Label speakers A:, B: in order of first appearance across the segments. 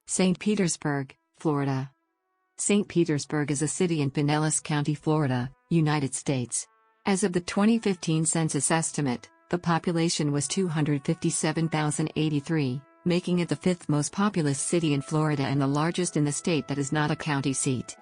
A: St. Petersburg, Florida. St. Petersburg is a city in Pinellas County, Florida, United States. As of the 2015 census estimate, the population was 257,083, making it the fifth most populous city in Florida and the largest in the state that is not a county seat.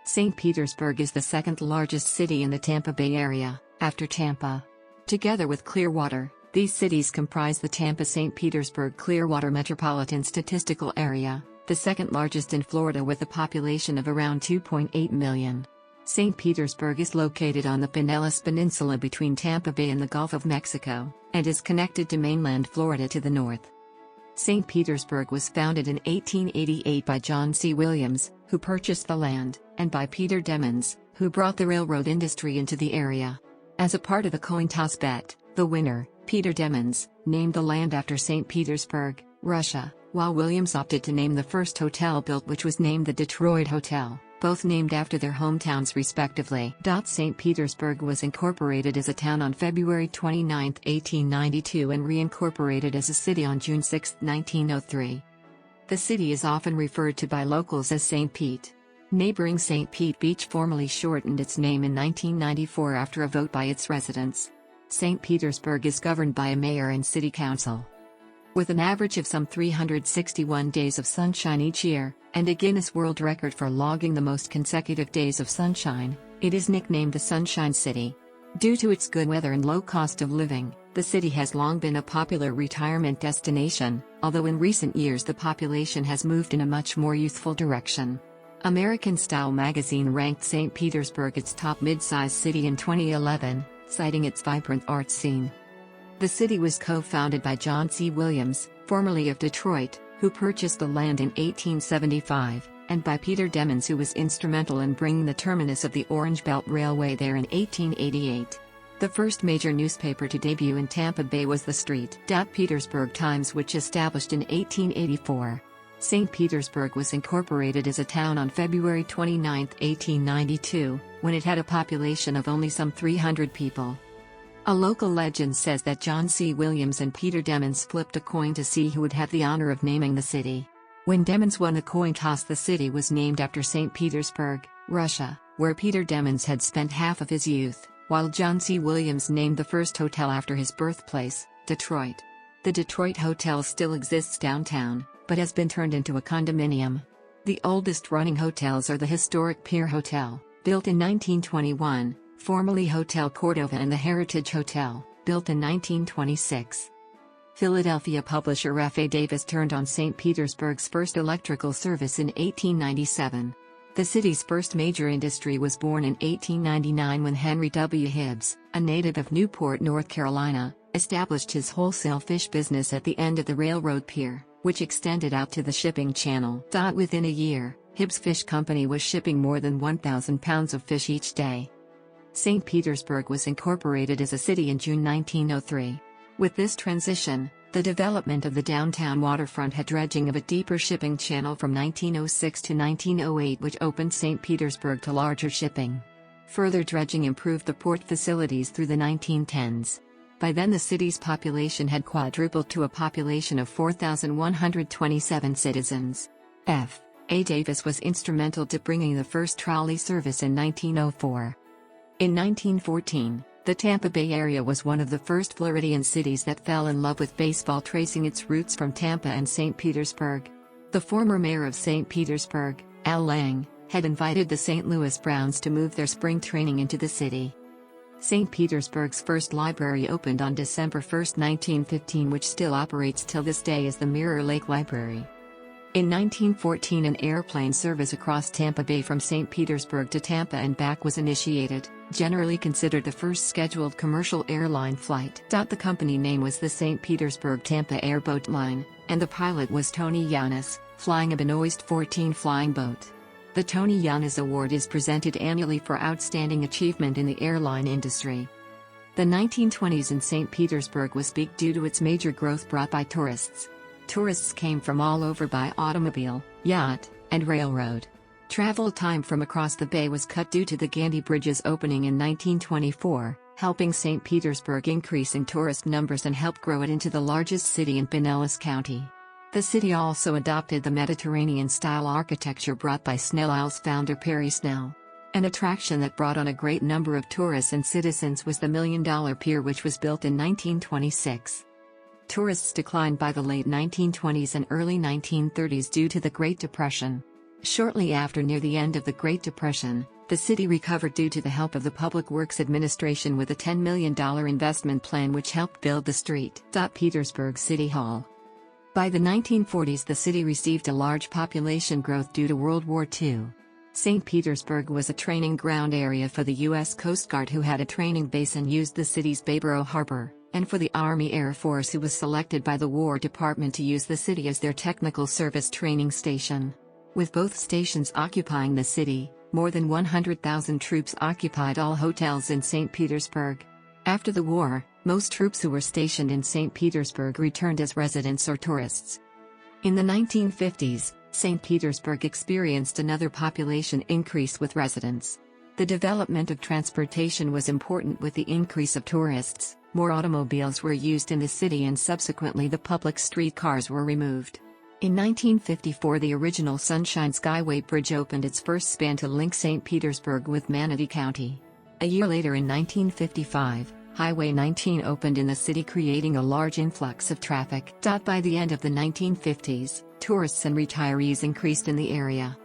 A: St. Petersburg is the second largest city in the Tampa Bay area, after Tampa. Together with Clearwater, these cities comprise the Tampa-St. Petersburg-Clearwater Metropolitan Statistical Area, the second largest in Florida with a population of around 2.8 million. St. Petersburg is located on the Pinellas Peninsula between Tampa Bay and the Gulf of Mexico, and is connected to mainland Florida to the north. St. Petersburg was founded in 1888 by John C. Williams, who purchased the land, and by Peter Demens, who brought the railroad industry into the area. As a part of a coin toss bet, the winner, Peter Demens, named the land after St. Petersburg, Russia, while Williams opted to name the first hotel built, which was named the Detroit Hotel, both named after their hometowns respectively. St. Petersburg was incorporated as a town on February 29, 1892 and reincorporated as a city on June 6, 1903. The city is often referred to by locals as St. Pete. Neighboring St. Pete Beach formally shortened its name in 1994 after a vote by its residents. St. Petersburg is governed by a mayor and city council. With an average of some 361 days of sunshine each year, and a Guinness World Record for logging the most consecutive days of sunshine, it is nicknamed the Sunshine City. Due to its good weather and low cost of living, the city has long been a popular retirement destination, although in recent years the population has moved in a much more youthful direction. American Style magazine ranked St. Petersburg its top mid-sized city in 2011, citing its vibrant art scene. The city was co-founded by John C. Williams, formerly of Detroit, who purchased the land in 1875, and by Peter Demens, who was instrumental in bringing the terminus of the Orange Belt Railway there in 1888. The first major newspaper to debut in Tampa Bay was the Street.Petersburg Times, which established in 1884. St. Petersburg was incorporated as a town on February 29, 1892, when it had a population of only some 300 people. A local legend says that John C. Williams and Peter Demens flipped a coin to see who would have the honor of naming the city. When Demens won the coin toss, the city was named after St. Petersburg, Russia, where Peter Demens had spent half of his youth, while John C. Williams named the first hotel after his birthplace, Detroit. The Detroit Hotel still exists downtown, but has been turned into a condominium. The oldest running hotels are the historic Pier Hotel, built in 1921, formerly Hotel Cordova, and the Heritage Hotel, built in 1926. Philadelphia publisher F. A. Davis turned on St. Petersburg's first electrical service in 1897. The city's first major industry was born in 1899 when Henry W. Hibbs, a native of Newport, North Carolina, established his wholesale fish business at the end of the railroad pier, which extended out to the shipping channel. Within a year, Hibbs Fish Company was shipping more than 1,000 pounds of fish each day. St. Petersburg was incorporated as a city in June 1903. With this transition, the development of the downtown waterfront had dredging of a deeper shipping channel from 1906 to 1908, which opened St. Petersburg to larger shipping. Further dredging improved the port facilities through the 1910s. By then the city's population had quadrupled to a population of 4,127 citizens. F. A. Davis was instrumental to bringing the first trolley service in 1904. In 1914, the Tampa Bay area was one of the first Floridian cities that fell in love with baseball, tracing its roots from Tampa and St. Petersburg. The former mayor of St. Petersburg, Al Lang, had invited the St. Louis Browns to move their spring training into the city. St. Petersburg's first library opened on December 1, 1915, which still operates till this day as the Mirror Lake Library. In 1914, an airplane service across Tampa Bay from St. Petersburg to Tampa and back was initiated, generally considered the first scheduled commercial airline flight. The company name was the St. Petersburg-Tampa Airboat Line, and the pilot was Tony Yanis, flying a Benoist 14 flying boat. The Tony Yanis Award is presented annually for outstanding achievement in the airline industry. The 1920s in St. Petersburg was peak due to its major growth brought by tourists. Tourists came from all over by automobile, yacht, and railroad. Travel time from across the bay was cut due to the Gandhi Bridge's opening in 1924, helping St. Petersburg increase in tourist numbers and help grow it into the largest city in Pinellas County. The city also adopted the Mediterranean-style architecture brought by Snell Isles founder Perry Snell. An attraction that brought on a great number of tourists and citizens was the $1 Million Pier, which was built in 1926. Tourists declined by the late 1920s and early 1930s due to the Great Depression. Shortly after, near the end of the Great Depression, the city recovered due to the help of the Public Works Administration with a $10 million investment plan which helped build the street. Petersburg City Hall. By the 1940s, the city received a large population growth due to World War II. St. Petersburg was a training ground area for the U.S. Coast Guard, who had a training base and used the city's Bayborough Harbor, and for the Army Air Force, who was selected by the War Department to use the city as their technical service training station. With both stations occupying the city, more than 100,000 troops occupied all hotels in St. Petersburg. After the war, most troops who were stationed in St. Petersburg returned as residents or tourists. In the 1950s, St. Petersburg experienced another population increase with residents. The development of transportation was important. With the increase of tourists, more automobiles were used in the city, and subsequently the public streetcars were removed. In 1954, the original Sunshine Skyway Bridge opened its first span to link St. Petersburg with Manatee County. A year later, in 1955, Highway 19 opened in the city, creating a large influx of traffic. By the end of the 1950s, tourists and retirees increased in the area.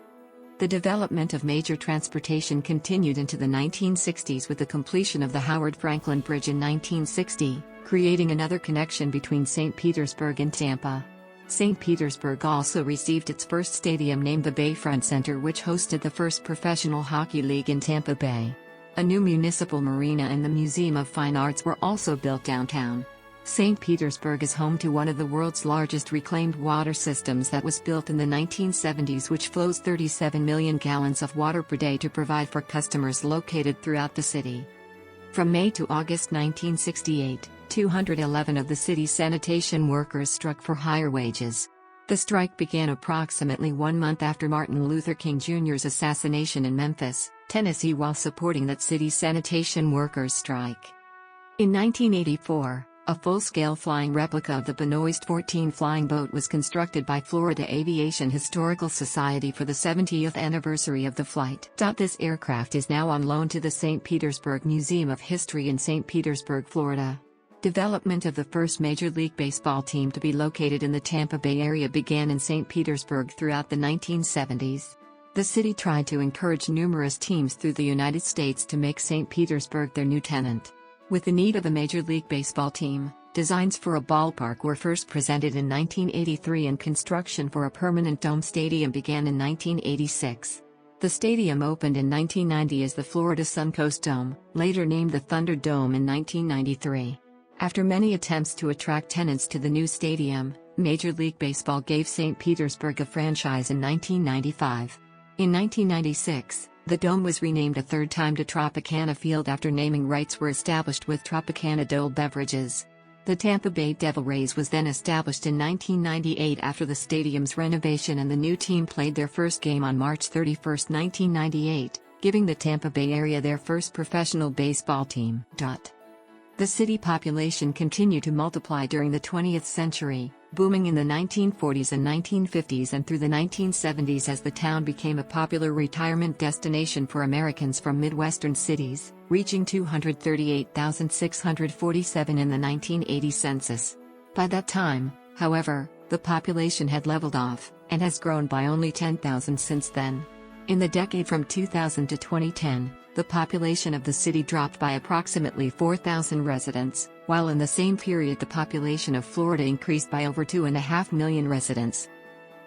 A: The development of major transportation continued into the 1960s with the completion of the Howard Franklin Bridge in 1960, creating another connection between St. Petersburg and Tampa. St. Petersburg also received its first stadium, named the Bayfront Center, which hosted the first professional hockey league in Tampa Bay. A new municipal marina and the Museum of Fine Arts were also built downtown. St. Petersburg is home to one of the world's largest reclaimed water systems that was built in the 1970s, which flows 37 million gallons of water per day to provide for customers located throughout the city. From May to August 1968, 211 of the city's sanitation workers struck for higher wages. The strike began approximately 1 month after Martin Luther King Jr.'s assassination in Memphis, Tennessee, while supporting that city's sanitation workers' strike. In 1984, a full-scale flying replica of the Benoist 14 flying boat was constructed by Florida Aviation Historical Society for the 70th anniversary of the flight. This aircraft is now on loan to the St. Petersburg Museum of History in St. Petersburg, Florida. Development of the first Major League Baseball team to be located in the Tampa Bay area began in St. Petersburg throughout the 1970s. The city tried to encourage numerous teams through the United States to make St. Petersburg their new tenant. With the need of a Major League Baseball team, designs for a ballpark were first presented in 1983 and construction for a permanent dome stadium began in 1986. The stadium opened in 1990 as the Florida Suncoast Dome, later named the Thunder Dome in 1993. After many attempts to attract tenants to the new stadium, Major League Baseball gave St. Petersburg a franchise in 1995. In 1996, the dome was renamed a third time to Tropicana Field after naming rights were established with Tropicana Dole Beverages. The Tampa Bay Devil Rays was then established in 1998 after the stadium's renovation, and the new team played their first game on March 31, 1998, giving the Tampa Bay area their first professional baseball team. The city population continued to multiply during the 20th century, booming in the 1940s and 1950s and through the 1970s as the town became a popular retirement destination for Americans from Midwestern cities, reaching 238,647 in the 1980 census. By that time, however, the population had leveled off, and has grown by only 10,000 since then. In the decade from 2000 to 2010, the population of the city dropped by approximately 4,000 residents, while in the same period the population of Florida increased by over 2.5 million residents.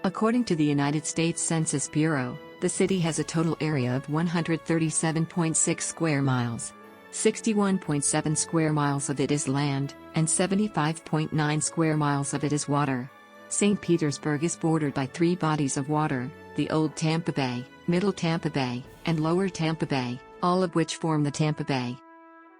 A: According to the United States Census Bureau, the city has a total area of 137.6 square miles. 61.7 square miles of it is land, and 75.9 square miles of it is water. St. Petersburg is bordered by 3 bodies of water, the Old Tampa Bay, Middle Tampa Bay, and Lower Tampa Bay, all of which form the Tampa Bay.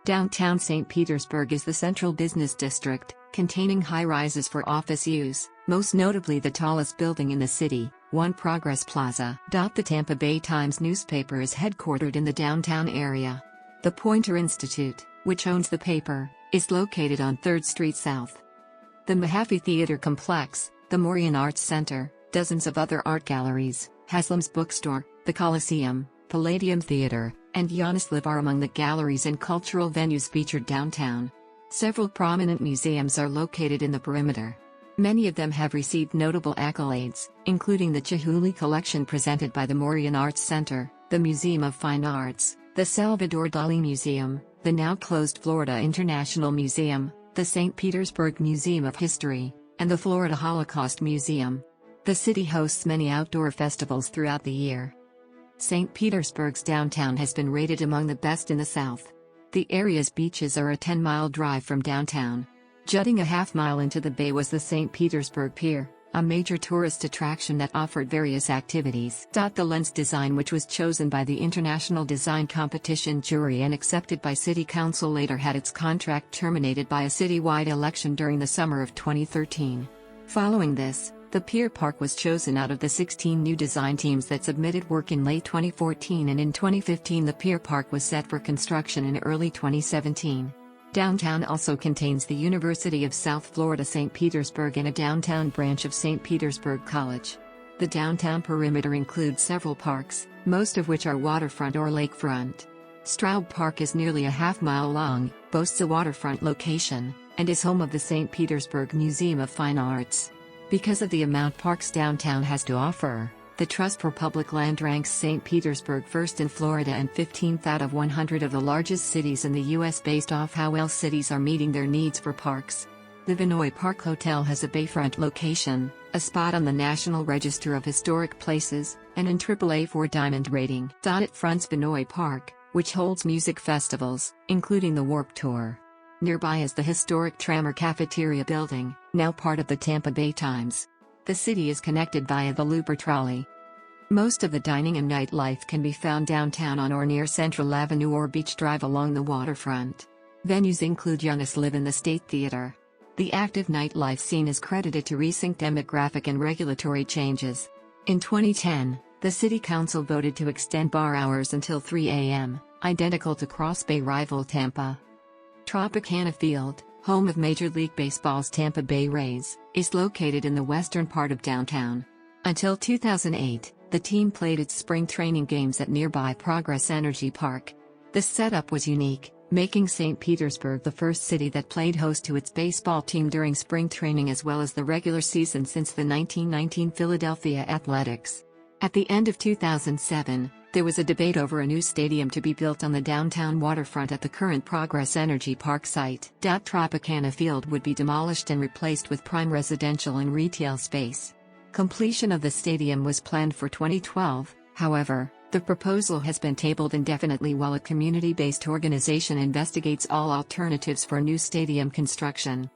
A: Downtown St. Petersburg is the central business district, containing high-rises for office use, most notably the tallest building in the city, One Progress Plaza. The Tampa Bay Times newspaper is headquartered in the downtown area. The Poynter Institute, which owns the paper, is located on 3rd Street South. The Mahaffey Theater Complex, the Mauryan Arts Center, dozens of other art galleries, Haslam's bookstore, the Coliseum, Palladium Theater, and Yaroslav are among the galleries and cultural venues featured downtown. Several prominent museums are located in the perimeter. Many of them have received notable accolades, including the Chihuly Collection presented by the Mauryan Arts Center, the Museum of Fine Arts, the Salvador Dali Museum, the now-closed Florida International Museum, the St. Petersburg Museum of History, and the Florida Holocaust Museum. The city hosts many outdoor festivals throughout the year. St. Petersburg's downtown has been rated among the best in the South. The area's beaches are a 10-mile drive from downtown. Jutting a half-mile into the bay was the St. Petersburg Pier, a major tourist attraction that offered various activities. The lens design, which was chosen by the International Design Competition jury and accepted by City Council, later had its contract terminated by a citywide election during the summer of 2013. Following this, the Pier Park was chosen out of the 16 new design teams that submitted work in late 2014, and in 2015 the Pier Park was set for construction in early 2017. Downtown also contains the University of South Florida St. Petersburg and a downtown branch of St. Petersburg College. The downtown perimeter includes several parks, most of which are waterfront or lakefront. Straub Park is nearly a half-mile long, boasts a waterfront location, and is home of the St. Petersburg Museum of Fine Arts. Because of the amount parks downtown has to offer, the Trust for Public Land ranks St. Petersburg first in Florida and 15th out of 100 of the largest cities in the U.S. based off how well cities are meeting their needs for parks. The Vinoy Park Hotel has a bayfront location, a spot on the National Register of Historic Places, and an AAA 4-diamond rating. It fronts Vinoy Park, which holds music festivals, including the Warped Tour. Nearby is the historic Trammer Cafeteria building, now part of the Tampa Bay Times. The city is connected via the Looper Trolley. Most of the dining and nightlife can be found downtown on or near Central Avenue or Beach Drive along the waterfront. Venues include Yaroslav and the State Theater. The active nightlife scene is credited to recent demographic and regulatory changes. In 2010, the City Council voted to extend bar hours until 3 a.m., identical to Cross Bay rival Tampa. Tropicana Field, home of Major League Baseball's Tampa Bay Rays, is located in the western part of downtown. Until 2008, the team played its spring training games at nearby Progress Energy Park. The setup was unique, making St. Petersburg the first city that played host to its baseball team during spring training as well as the regular season since the 1919 Philadelphia Athletics. At the end of 2007, there was a debate over a new stadium to be built on the downtown waterfront at the current Progress Energy Park site. Tropicana Field would be demolished and replaced with prime residential and retail space. Completion of the stadium was planned for 2012, however, the proposal has been tabled indefinitely while a community-based organization investigates all alternatives for new stadium construction.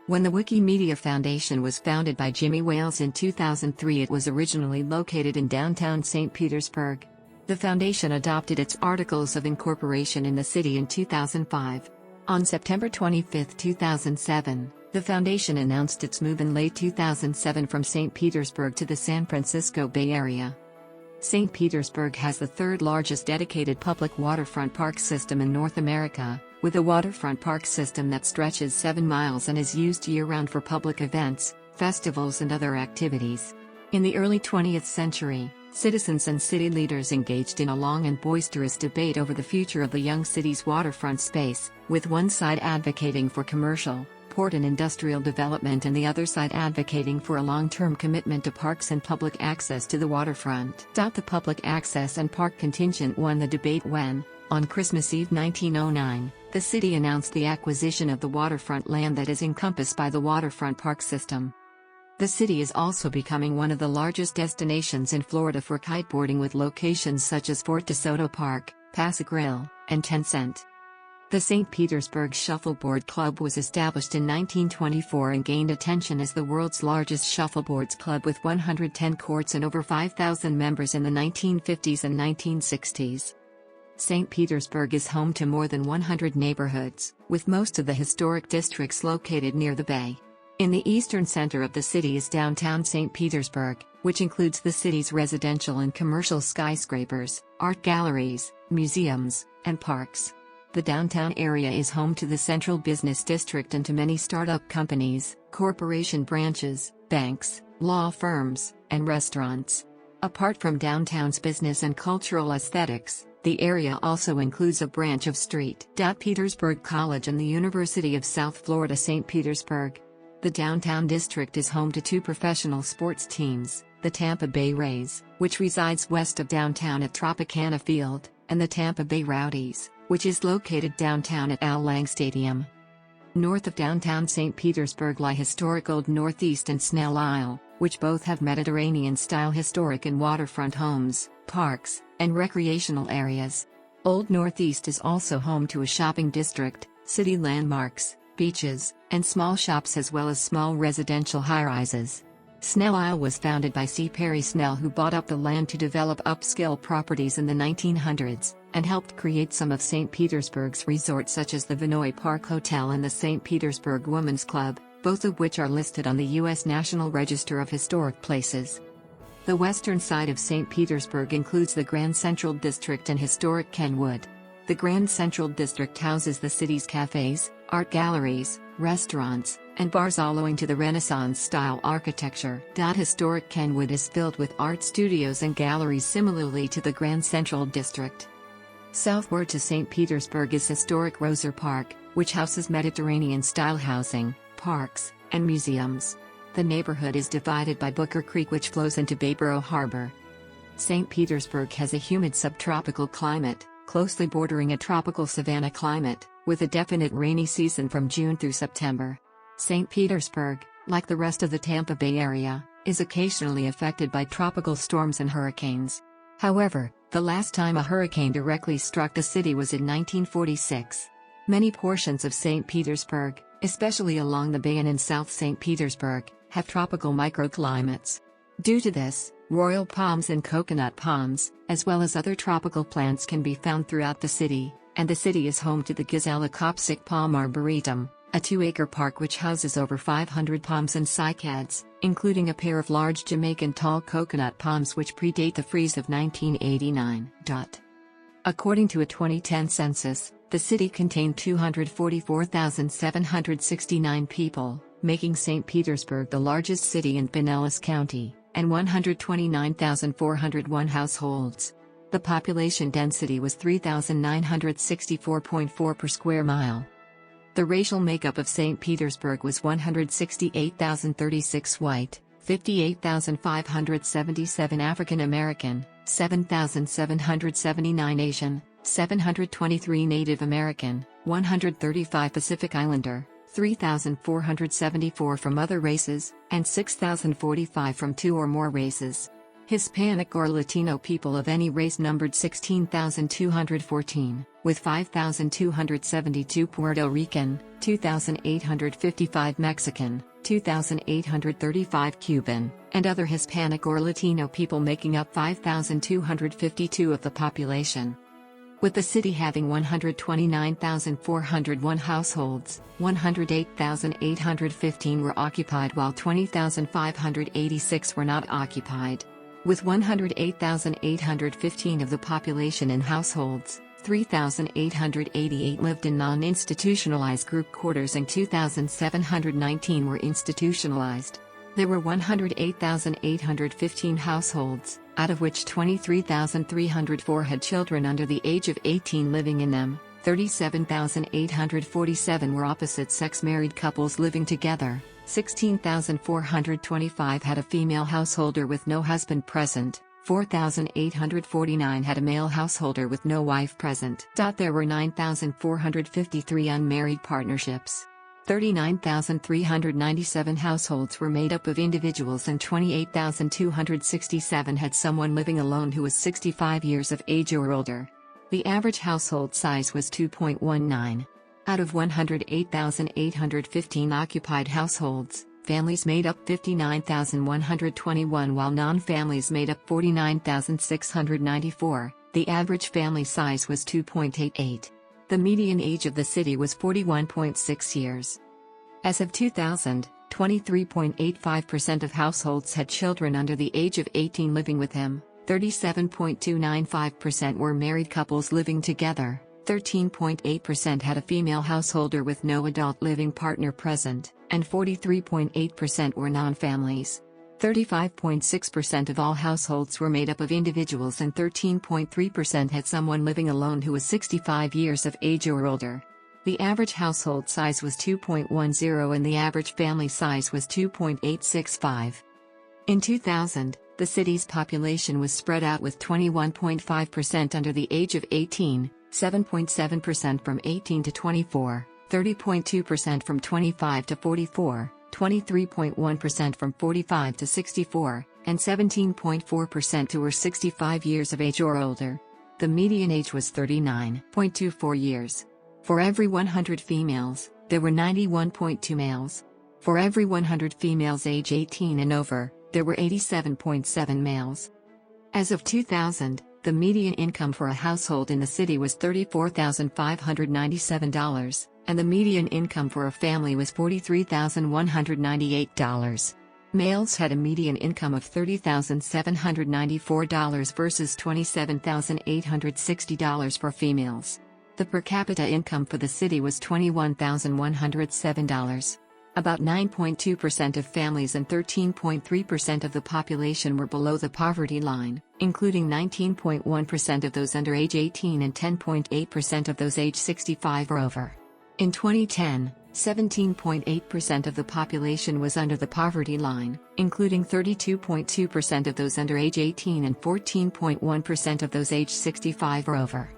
A: When the Wikimedia Foundation was founded by Jimmy Wales in 2003, it was originally located in downtown St. Petersburg. The foundation adopted its Articles of Incorporation in the city in 2005. On September 25, 2007, the foundation announced its move in late 2007 from St. Petersburg to the San Francisco Bay Area. St. Petersburg has the third largest dedicated public waterfront park system in North America, with a waterfront park system that stretches 7 miles and is used year-round for public events, festivals and other activities. In the early 20th century, citizens and city leaders engaged in a long and boisterous debate over the future of the young city's waterfront space, with one side advocating for commercial, port and industrial development and the other side advocating for a long-term commitment to parks and public access to the waterfront. The public access and park contingent won the debate when, on Christmas Eve 1909, the city announced the acquisition of the waterfront land that is encompassed by the waterfront park system. The city is also becoming one of the largest destinations in Florida for kiteboarding, with locations such as Fort DeSoto Park, Paso Grill, and Tencent. The St. Petersburg Shuffleboard Club was established in 1924 and gained attention as the world's largest shuffleboards club with 110 courts and over 5,000 members in the 1950s and 1960s. St. Petersburg is home to more than 100 neighborhoods, with most of the historic districts located near the bay. In the eastern center of the city is downtown St. Petersburg, which includes the city's residential and commercial skyscrapers, art galleries, museums, and parks. The downtown area is home to the Central Business District and to many startup companies, corporation branches, banks, law firms, and restaurants. Apart from downtown's business and cultural aesthetics, the area also includes a branch of St. Petersburg College and the University of South Florida St. Petersburg. The downtown district is home to two professional sports teams, the Tampa Bay Rays, which resides west of downtown at Tropicana Field, and the Tampa Bay Rowdies, which is located downtown at Al Lang Stadium. North of downtown St. Petersburg lie historic Old Northeast and Snell Isle, which both have Mediterranean-style historic and waterfront homes, parks, and recreational areas. Old Northeast is also home to a shopping district, city landmarks, beaches, and small shops as well as small residential high-rises. Snell Isle was founded by C. Perry Snell, who bought up the land to develop upscale properties in the 1900s, and helped create some of St. Petersburg's resorts such as the Vinoy Park Hotel and the St. Petersburg Women's Club, both of which are listed on the U.S. National Register of Historic Places. The western side of St. Petersburg includes the Grand Central District and historic Kenwood. The Grand Central District houses the city's cafes, art galleries, restaurants, and bars all owing to the Renaissance-style architecture. Historic Kenwood is filled with art studios and galleries similarly to the Grand Central District. Southward to St. Petersburg is historic Roser Park, which houses Mediterranean-style housing, parks, and museums. The neighborhood is divided by Booker Creek, which flows into Bayborough Harbor. St. Petersburg has a humid subtropical climate, closely bordering a tropical savanna climate, with a definite rainy season from June through September. St. Petersburg, like the rest of the Tampa Bay area, is occasionally affected by tropical storms and hurricanes. However, the last time a hurricane directly struck the city was in 1946. Many portions of St. Petersburg, especially along the bay and in South St. Petersburg, have tropical microclimates. Due to this, royal palms and coconut palms, as well as other tropical plants, can be found throughout the city, and the city is home to the Gazella Copsic Palm Arboretum, a 2-acre park which houses over 500 palms and cycads, including a pair of large Jamaican tall coconut palms which predate the freeze of 1989. According to a 2010 census, the city contained 244,769 people, making St. Petersburg the largest city in Pinellas County, and 129,401 households. The population density was 3,964.4 per square mile. The racial makeup of St. Petersburg was 168,036 white, 58,577 African American, 7,779 Asian, 723 Native American, 135 Pacific Islander, 3,474 from other races, and 6,045 from 2 or more races. Hispanic or Latino people of any race numbered 16,214, with 5,272 Puerto Rican, 2,855 Mexican, 2,835 Cuban, and other Hispanic or Latino people making up 5,252 of the population. With the city having 129,401 households, 108,815 were occupied while 20,586 were not occupied. With 108,815 of the population in households, 3,888 lived in non-institutionalized group quarters and 2,719 were institutionalized. There were 108,815 households, out of which 23,304 had children under the age of 18 living in them, 37,847 were opposite-sex married couples living together, 16,425 had a female householder with no husband present, 4,849 had a male householder with no wife present. There were 9,453 unmarried partnerships. 39,397 households were made up of individuals and 28,267 had someone living alone who was 65 years of age or older. The average household size was 2.19. Out of 108,815 occupied households, families made up 59,121 while non-families made up 49,694. The average family size was 2.88. The median age of the city was 41.6 years. As of 2000, 23.85% of households had children under the age of 18 living with them, 37.295% were married couples living together, 13.8% had a female householder with no adult living partner present, and 43.8% were non-families. 35.6% of all households were made up of individuals and 13.3% had someone living alone who was 65 years of age or older. The average household size was 2.10 and the average family size was 2.865. In 2000, the city's population was spread out with 21.5% under the age of 18, 7.7% from 18 to 24, 30.2% from 25 to 44, 23.1% from 45 to 64, and 17.4% who were 65 years of age or older. The median age was 39.24 years. For every 100 females, there were 91.2 males. For every 100 females age 18 and over, there were 87.7 males. As of 2000, the median income for a household in the city was $34,597, and the median income for a family was $43,198. Males had a median income of $30,794 versus $27,860 for females. The per capita income for the city was $21,107. About 9.2% of families and 13.3% of the population were below the poverty line, including 19.1% of those under age 18 and 10.8% of those age 65 or over. In 2010, 17.8% of the population was under the poverty line, including 32.2% of those under age 18 and 14.1% of those age 65 or over.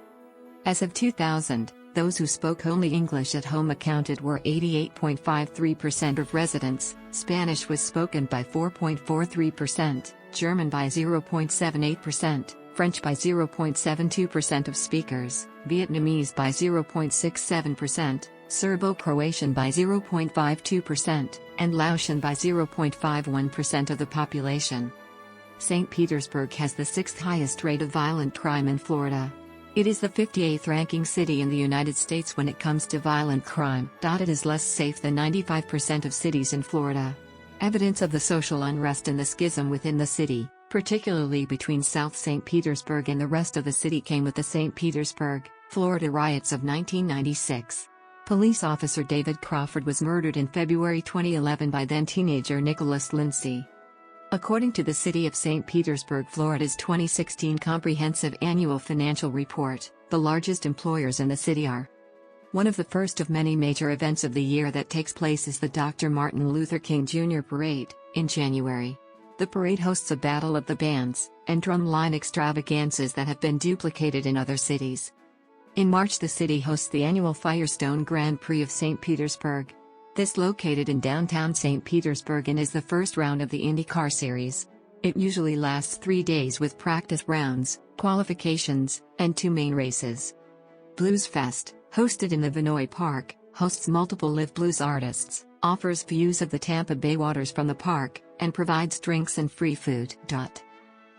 A: As of 2000, those who spoke only English at home accounted for 88.53% of residents, Spanish was spoken by 4.43%, German by 0.78%, French by 0.72% of speakers, Vietnamese by 0.67%, Serbo-Croatian by 0.52%, and Laotian by 0.51% of the population. St. Petersburg has the sixth highest rate of violent crime in Florida. It is the 58th ranking city in the United States when it comes to violent crime. It is less safe than 95% of cities in Florida. Evidence of the social unrest and the schism within the city, particularly between South St. Petersburg and the rest of the city, came with the St. Petersburg, Florida riots of 1996. Police officer David Crawford was murdered in February 2011 by then-teenager Nicholas Lindsay. According to the City of St. Petersburg, Florida's 2016 Comprehensive Annual Financial Report, the largest employers in the city are. One of the first of many major events of the year that takes place is the Dr. Martin Luther King Jr. Parade, in January. The parade hosts a battle of the bands and drumline extravaganzas that have been duplicated in other cities. In March, the city hosts the annual Firestone Grand Prix of St. Petersburg. This located in downtown St. Petersburg and is the first round of the IndyCar series. It usually lasts 3 days with practice rounds, qualifications, and 2 main races. Blues Fest, hosted in the Vinoy Park, hosts multiple live blues artists, offers views of the Tampa Bay waters from the park, and provides drinks and free food.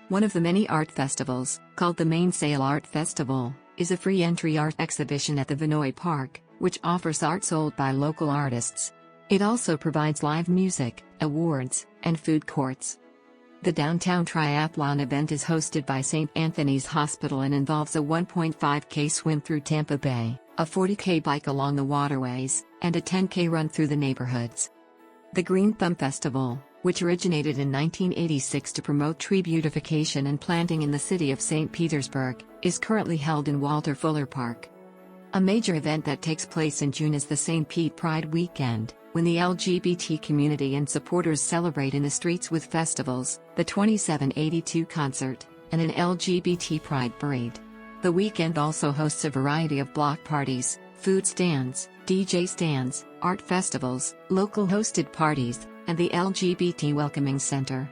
A: One of the many art festivals, called the Mainsail Art Festival, is a free entry art exhibition at the Vinoy Park, which offers art sold by local artists. It also provides live music, awards, and food courts. The downtown triathlon event is hosted by St. Anthony's Hospital and involves a 1.5K swim through Tampa Bay, a 40K bike along the waterways, and a 10K run through the neighborhoods. The Green Thumb Festival, which originated in 1986 to promote tree beautification and planting in the city of St. Petersburg, is currently held in Walter Fuller Park. A major event that takes place in June is the St. Pete Pride Weekend, when the LGBT community and supporters celebrate in the streets with festivals, the 2782 concert, and an LGBT Pride Parade. The weekend also hosts a variety of block parties, food stands, DJ stands, art festivals, local hosted parties, and the LGBT Welcoming Center.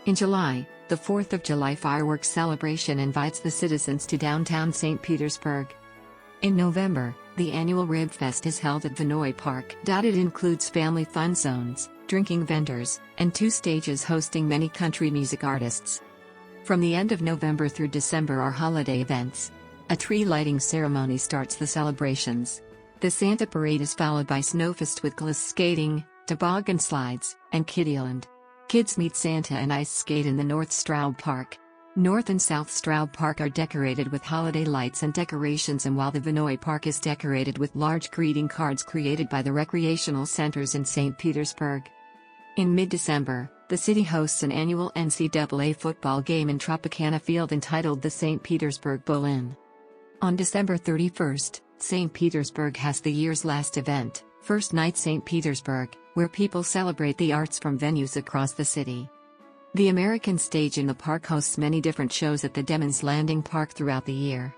A: In July, the 4th of July fireworks celebration invites the citizens to downtown St. Petersburg. In November, the annual Rib Fest is held at Vinoy Park. It includes family fun zones, drinking vendors, and 2 stages hosting many country music artists. From the end of November through December are holiday events. A tree lighting ceremony starts the celebrations. The Santa Parade is followed by Snowfest with glass skating, toboggan slides, and Kiddieland. Kids meet Santa and ice skate in the North Stroud Park. North and South Stroud Park are decorated with holiday lights and decorations, and while the Vinoy Park is decorated with large greeting cards created by the recreational centers in St. Petersburg. In mid-December, the city hosts an annual NCAA football game in Tropicana Field entitled the St. Petersburg Bowl-In. On December 31st, St. Petersburg has the year's last event, First Night St. Petersburg, where people celebrate the arts from venues across the city. The American stage in the park hosts many different shows at the Demons Landing Park throughout the year.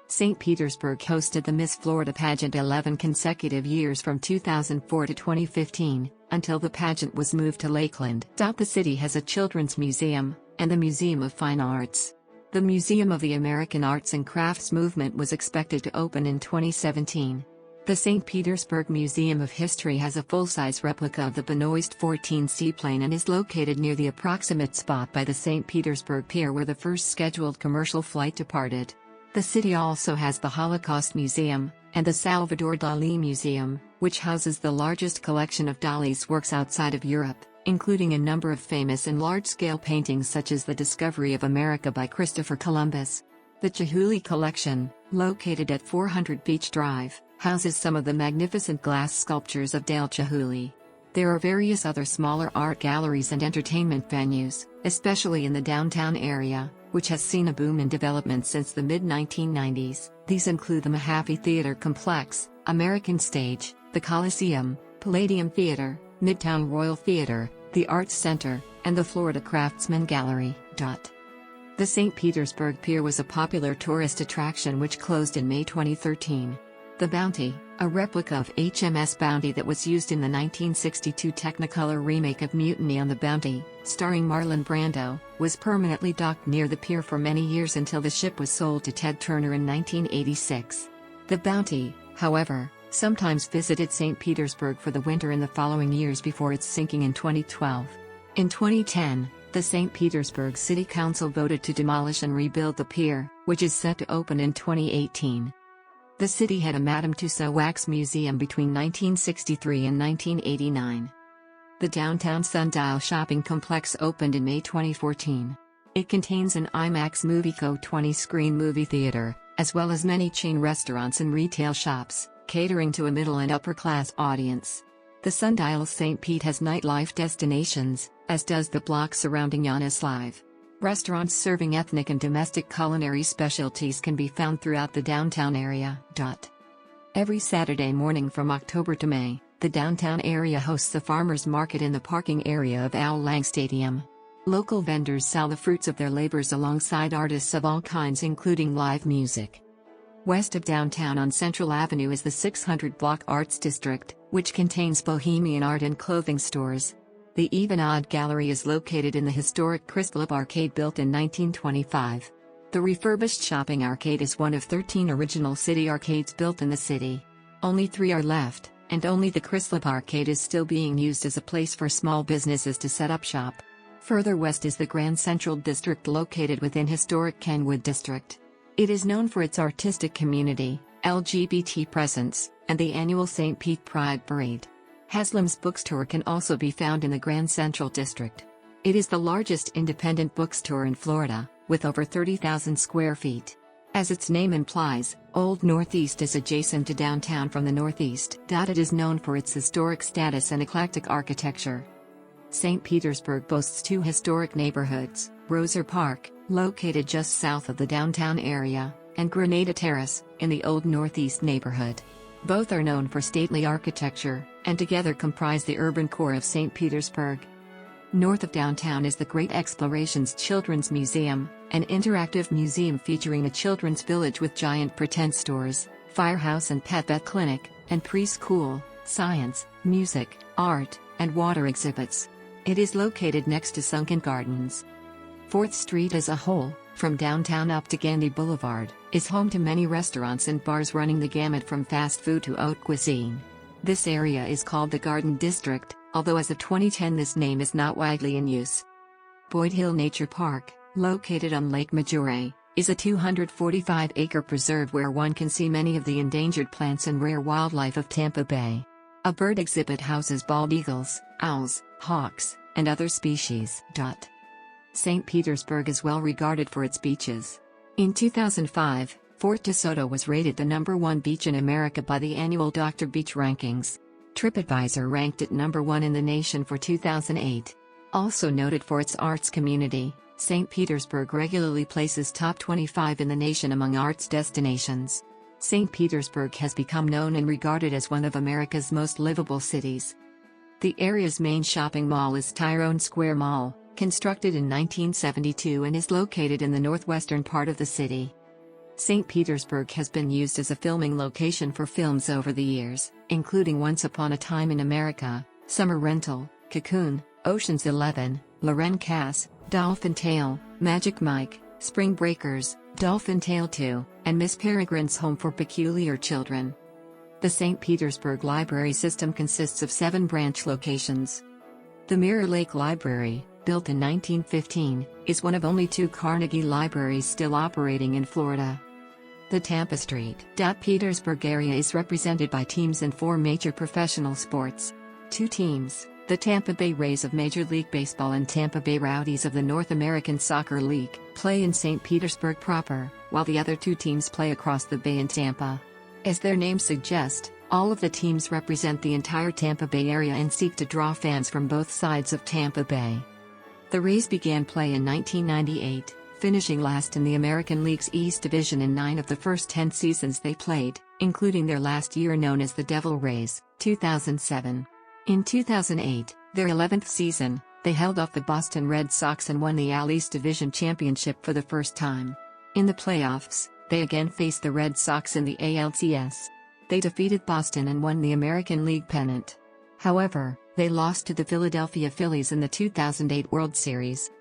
A: St. Petersburg hosted the Miss Florida pageant 11 consecutive years from 2004 to 2015, until the pageant was moved to Lakeland. The city has a children's museum, and the Museum of Fine Arts. The Museum of the American Arts and Crafts Movement was expected to open in 2017. The St. Petersburg Museum of History has a full-size replica of the Benoist 14 seaplane and is located near the approximate spot by the St. Petersburg Pier where the first scheduled commercial flight departed. The city also has the Holocaust Museum, and the Salvador Dalí Museum, which houses the largest collection of Dali's works outside of Europe, including a number of famous and large-scale paintings such as The Discovery of America by Christopher Columbus. The Chihuly Collection, located at 400 Beach Drive, houses some of the magnificent glass sculptures of Dale Chihuly. There are various other smaller art galleries and entertainment venues, especially in the downtown area, which has seen a boom in development since the mid-1990s. These include the Mahaffey Theater Complex, American Stage, the Coliseum, Palladium Theater, Midtown Royal Theater, the Arts Center, and the Florida Craftsman Gallery. The St. Petersburg Pier was a popular tourist attraction which closed in May 2013. The Bounty, a replica of HMS Bounty that was used in the 1962 Technicolor remake of Mutiny on the Bounty, starring Marlon Brando, was permanently docked near the pier for many years until the ship was sold to Ted Turner in 1986. The Bounty, however, sometimes visited St. Petersburg for the winter in the following years before its sinking in 2012. In 2010, the St. Petersburg City Council voted to demolish and rebuild the pier, which is set to open in 2018. The city had a Madame Tussauds Wax Museum between 1963 and 1989. The downtown Sundial Shopping Complex opened in May 2014. It contains an IMAX Movieco 20-screen movie theater, as well as many chain restaurants and retail shops, catering to a middle and upper-class audience. The Sundial St. Pete has nightlife destinations, as does the block surrounding Yaroslav. Restaurants serving ethnic and domestic culinary specialties can be found throughout the downtown area. Every Saturday morning from October to May, the downtown area hosts a farmers market in the parking area of Al Lang Stadium. Local vendors sell the fruits of their labors alongside artists of all kinds, including live music. West of downtown on Central Avenue is the 600 Block Arts District, which contains bohemian art and clothing stores. The Even Odd Gallery is located in the historic Crystalab Arcade built in 1925. The refurbished shopping arcade is one of 13 original city arcades built in the city. Only 3 are left, and only the Crystalab Arcade is still being used as a place for small businesses to set up shop. Further west is the Grand Central District located within historic Kenwood District. It is known for its artistic community, LGBT presence, and the annual St. Pete Pride Parade. Haslam's Bookstore can also be found in the Grand Central District. It is the largest independent bookstore in Florida, with over 30,000 square feet. As its name implies, Old Northeast is adjacent to downtown from the northeast. It is known for its historic status and eclectic architecture. St. Petersburg boasts 2 historic neighborhoods, Roser Park, located just south of the downtown area, and Grenada Terrace, in the Old Northeast neighborhood. Both are known for stately architecture, and together comprise the urban core of St. Petersburg. North of downtown is the Great Explorations Children's Museum, an interactive museum featuring a children's village with giant pretend stores, firehouse and pet vet clinic, and preschool, science, music, art, and water exhibits. It is located next to Sunken Gardens. 4th Street as a whole, from downtown up to Gandhi Boulevard, is home to many restaurants and bars running the gamut from fast food to haute cuisine. This area is called the Garden District, although as of 2010 this name is not widely in use. Boyd Hill Nature Park, located on Lake Majure, is a 245-acre preserve where one can see many of the endangered plants and rare wildlife of Tampa Bay. A bird exhibit houses bald eagles, owls, hawks, and other species. St. Petersburg is well regarded for its beaches. In 2005, Fort DeSoto was rated the #1 beach in America by the annual Dr. Beach Rankings. TripAdvisor ranked it #1 in the nation for 2008. Also noted for its arts community, St. Petersburg regularly places top 25 in the nation among arts destinations. St. Petersburg has become known and regarded as one of America's most livable cities. The area's main shopping mall is Tyrone Square Mall, constructed in 1972 and is located in the northwestern part of the city. St. Petersburg has been used as a filming location for films over the years, including Once Upon a Time in America, Summer Rental, Cocoon, Ocean's 11, Loren Cass, Dolphin Tale, Magic Mike, Spring Breakers, Dolphin Tale 2, and Miss Peregrine's Home for Peculiar Children. The St. Petersburg library system consists of 7 branch locations. The Mirror Lake Library, built in 1915, is one of only 2 Carnegie libraries still operating in Florida. The Tampa Street, Petersburg area is represented by teams in 4 major professional sports. 2 teams, the Tampa Bay Rays of Major League Baseball and Tampa Bay Rowdies of the North American Soccer League, play in St. Petersburg proper, while the other 2 teams play across the bay in Tampa. As their names suggest, all of the teams represent the entire Tampa Bay area and seek to draw fans from both sides of Tampa Bay. The Rays began play in 1998, finishing last in the American League's East Division in 9 of the first 10 seasons they played, including their last year known as the Devil Rays, 2007. In 2008, their 11th season, they held off the Boston Red Sox and won the AL East Division Championship for the first time. In the playoffs, they again faced the Red Sox in the ALCS. They defeated Boston and won the American League pennant. However, they lost to the Philadelphia Phillies in the 2008 World Series.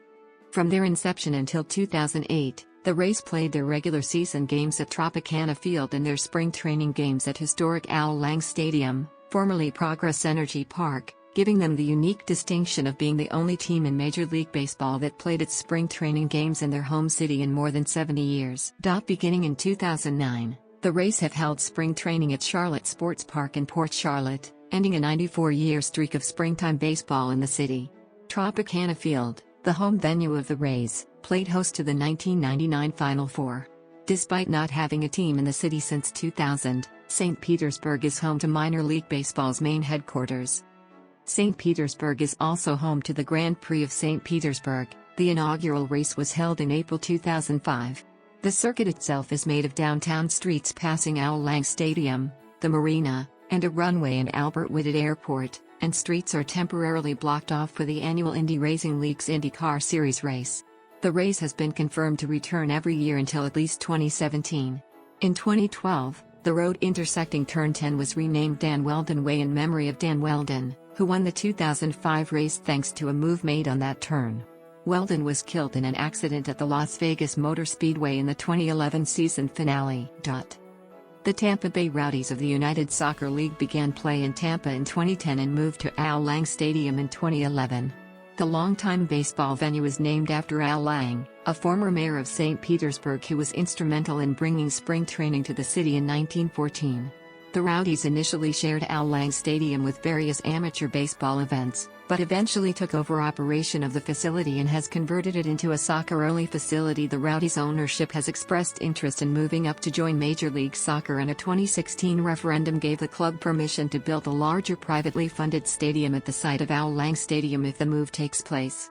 A: From their inception until 2008, the Rays played their regular season games at Tropicana Field and their spring training games at historic Al Lang Stadium, formerly Progress Energy Park, giving them the unique distinction of being the only team in Major League Baseball that played its spring training games in their home city in more than 70 years. Beginning in 2009, the Rays have held spring training at Charlotte Sports Park in Port Charlotte, ending a 94-year streak of springtime baseball in the city. Tropicana Field, the home venue of the Rays, played host to the 1999 Final Four. Despite not having a team in the city since 2000, St. Petersburg is home to minor league baseball's main headquarters. St. Petersburg is also home to the Grand Prix of St. Petersburg. The inaugural race was held in April 2005. The circuit itself is made of downtown streets passing Al Lang Stadium, the marina, and a runway in Albert Whitted Airport, and streets are temporarily blocked off for the annual Indy Racing League's IndyCar Series race. The race has been confirmed to return every year until at least 2017. In 2012, the road intersecting Turn 10 was renamed Dan Weldon Way in memory of Dan Weldon, who won the 2005 race thanks to a move made on that turn. Weldon was killed in an accident at the Las Vegas Motor Speedway in the 2011 season finale. The Tampa Bay Rowdies of the United Soccer League began play in Tampa in 2010 and moved to Al Lang Stadium in 2011. The longtime baseball venue is named after Al Lang, a former mayor of St. Petersburg who was instrumental in bringing spring training to the city in 1914. The Rowdies initially shared Al Lang Stadium with various amateur baseball events, but eventually took over operation of the facility and has converted it into a soccer-only facility. The Rowdies' ownership has expressed interest in moving up to join Major League Soccer, and a 2016 referendum gave the club permission to build a larger privately funded stadium at the site of Al Lang Stadium if the move takes place.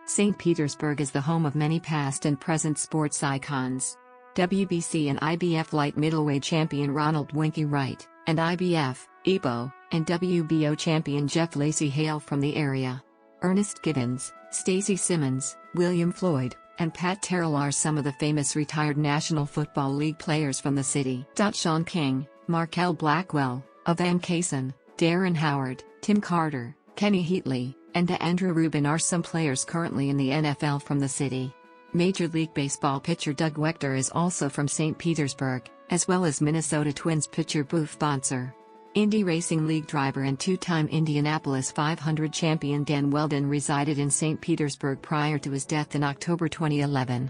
A: St. Petersburg is the home of many past and present sports icons. WBC and IBF light middleweight champion Ronald Winky Wright, and IBF, EBO, and WBO champion Jeff Lacey hail from the area. Ernest Gibbons, Stacey Simmons, William Floyd, and Pat Terrell are some of the famous retired National Football League players from the city. Sean King, Markel Blackwell, Van Kaysen, Darren Howard, Tim Carter, Kenny Heatley, and Andrew Rubin are some players currently in the NFL from the city. Major League Baseball pitcher Doug Wechter is also from St. Petersburg, as well as Minnesota Twins pitcher Boof Bonser. Indy Racing League driver and 2-time Indianapolis 500 champion Dan Weldon resided in St. Petersburg prior to his death in October 2011.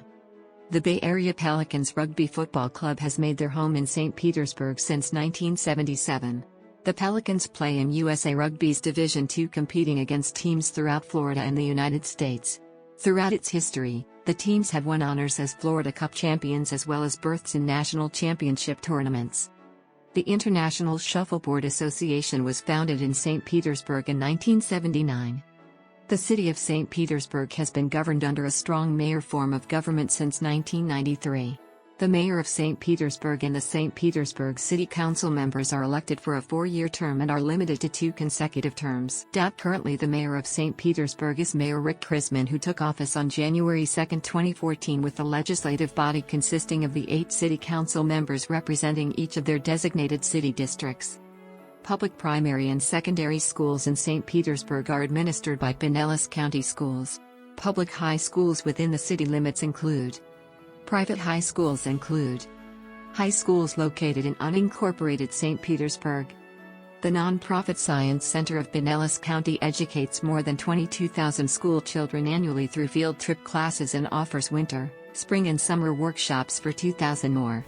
A: The Bay Area Pelicans Rugby Football Club has made their home in St. Petersburg since 1977. The Pelicans play in USA Rugby's Division II, competing against teams throughout Florida and the United States. Throughout its history, the teams have won honors as Florida Cup champions as well as berths in national championship tournaments. The International Shuffleboard Association was founded in St. Petersburg in 1979. The city of St. Petersburg has been governed under a strong mayor form of government since 1993. The mayor of St. Petersburg and the St. Petersburg City Council members are elected for a 4-year term and are limited to 2 consecutive terms. Currently the mayor of St. Petersburg is Mayor Rick Krisman, who took office on January 2, 2014, with the legislative body consisting of the 8 city council members representing each of their designated city districts. Public primary and secondary schools in St. Petersburg are administered by Pinellas County Schools. Public high schools within the city limits include: private high schools include high schools located in unincorporated St. Petersburg. The nonprofit Science Center of Pinellas County educates more than 22,000 school children annually through field trip classes and offers winter, spring and summer workshops for 2,000 more.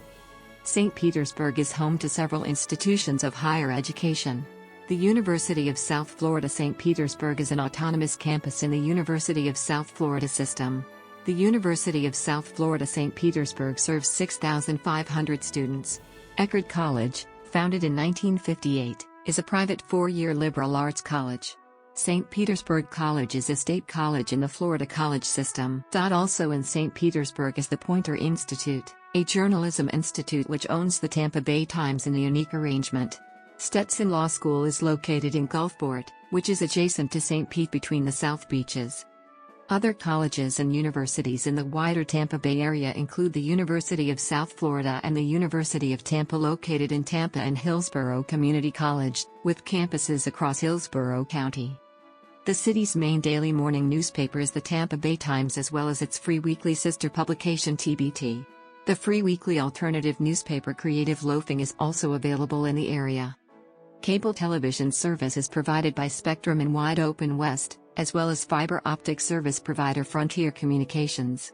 A: St. Petersburg is home to several institutions of higher education. The University of South Florida St. Petersburg is an autonomous campus in the University of South Florida system. The University of South Florida St. Petersburg serves 6,500 students. Eckerd College, founded in 1958, is a private 4-year liberal arts college. St. Petersburg College is a state college in the Florida college system. Also in St. Petersburg is the Poynter Institute, a journalism institute which owns the Tampa Bay Times in a unique arrangement. Stetson Law School is located in Gulfport, which is adjacent to St. Pete between the South Beaches. Other colleges and universities in the wider Tampa Bay area include the University of South Florida and the University of Tampa, located in Tampa, and Hillsborough Community College, with campuses across Hillsborough County. The city's main daily morning newspaper is the Tampa Bay Times, as well as its free weekly sister publication TBT. The free weekly alternative newspaper Creative Loafing is also available in the area. Cable television service is provided by Spectrum and Wide Open West, as well as fiber optic service provider Frontier Communications.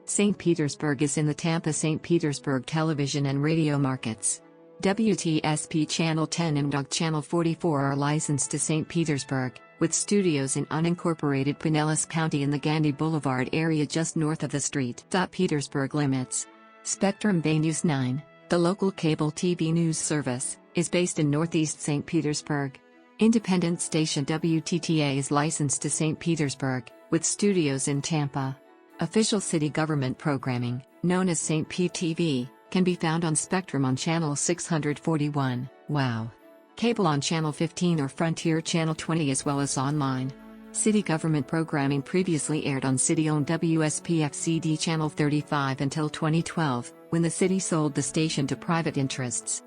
A: St. Petersburg is in the Tampa-St. Petersburg television and radio markets. WTSP Channel 10 and DOG Channel 44 are licensed to St. Petersburg, with studios in unincorporated Pinellas County in the Gandy Boulevard area just north of the street. Petersburg limits. Spectrum Bay News 9, the local cable TV news service, is based in northeast St. Petersburg. Independent station WTTA is licensed to St. Petersburg, with studios in Tampa. Official city government programming, known as St. Pete TV, can be found on Spectrum on Channel 641, WOW! Cable on Channel 15 or Frontier Channel 20, as well as online. City government programming previously aired on city-owned WSPF-CD Channel 35 until 2012, when the city sold the station to private interests.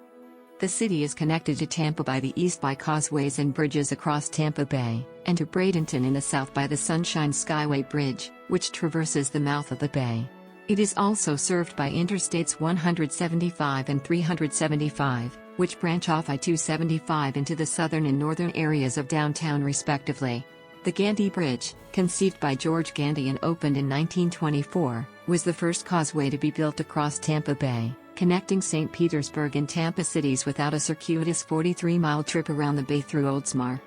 A: The city is connected to Tampa by the east by causeways and bridges across Tampa Bay, and to Bradenton in the south by the Sunshine Skyway Bridge, which traverses the mouth of the bay. It is also served by Interstates 175 and 375, which branch off I-275 into the southern and northern areas of downtown respectively. The Gandy Bridge, conceived by George Gandy and opened in 1924, was the first causeway to be built across Tampa Bay, connecting St. Petersburg and Tampa cities without a circuitous 43-mile trip around the bay through Oldsmar.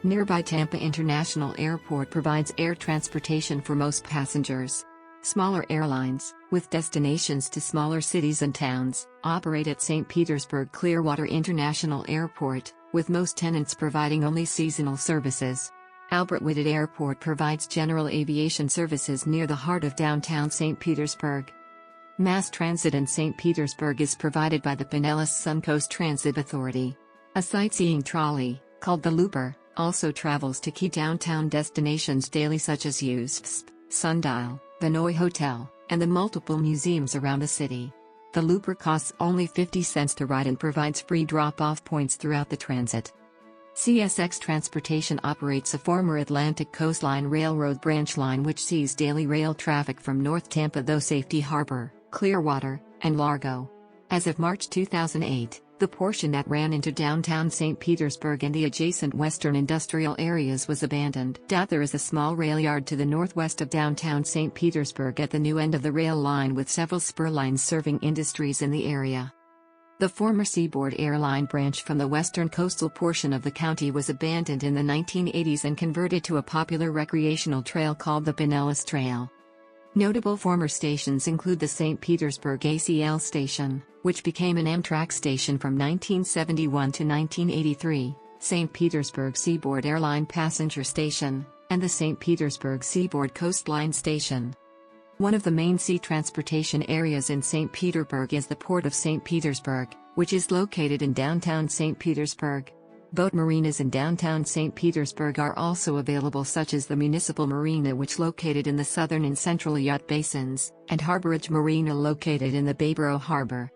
A: Nearby Tampa International Airport provides air transportation for most passengers. Smaller airlines, with destinations to smaller cities and towns, operate at St. Petersburg Clearwater International Airport, with most tenants providing only seasonal services. Albert Whitted Airport provides general aviation services near the heart of downtown St. Petersburg. Mass transit in St. Petersburg is provided by the Pinellas Suncoast Transit Authority. A sightseeing trolley, called the Looper, also travels to key downtown destinations daily, such as USPSP, Sundial, Vinoy Hotel, and the multiple museums around the city. The Looper costs only 50 cents to ride and provides free drop-off points throughout the transit. CSX Transportation operates a former Atlantic Coastline Railroad branch line which sees daily rail traffic from North Tampa through Safety Harbor, Clearwater, and Largo. As of March 2008, the portion that ran into downtown St. Petersburg and the adjacent western industrial areas was abandoned. There is a small rail yard to the northwest of downtown St. Petersburg at the new end of the rail line, with several spur lines serving industries in the area. The former Seaboard Airline branch from the western coastal portion of the county was abandoned in the 1980s and converted to a popular recreational trail called the Pinellas Trail. Notable former stations include the St. Petersburg ACL station, which became an Amtrak station from 1971 to 1983, St. Petersburg Seaboard Airline Passenger Station, and the St. Petersburg Seaboard Coastline Station. One of the main sea transportation areas in St. Petersburg is the Port of St. Petersburg, which is located in downtown St. Petersburg. Boat marinas in downtown St. Petersburg are also available, such as the Municipal Marina, which located in the southern and central yacht basins, and Harborage Marina located in the Bayborough Harbor.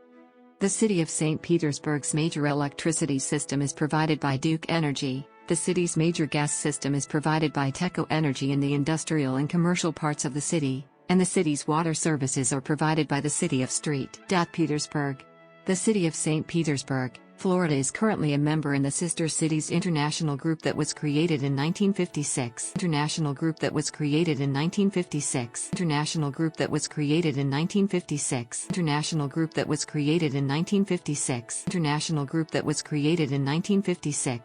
A: The city of St. Petersburg's major electricity system is provided by Duke Energy. The city's major gas system is provided by Teco Energy in the industrial and commercial parts of the city, and the city's water services are provided by the City of St. Petersburg. The city of St. Petersburg, Florida is currently a member in the Sister Cities International Group that was created in 1956. International Group that was created in 1956. International Group that was created in 1956. International Group that was created in 1956. International Group that was created in 1956.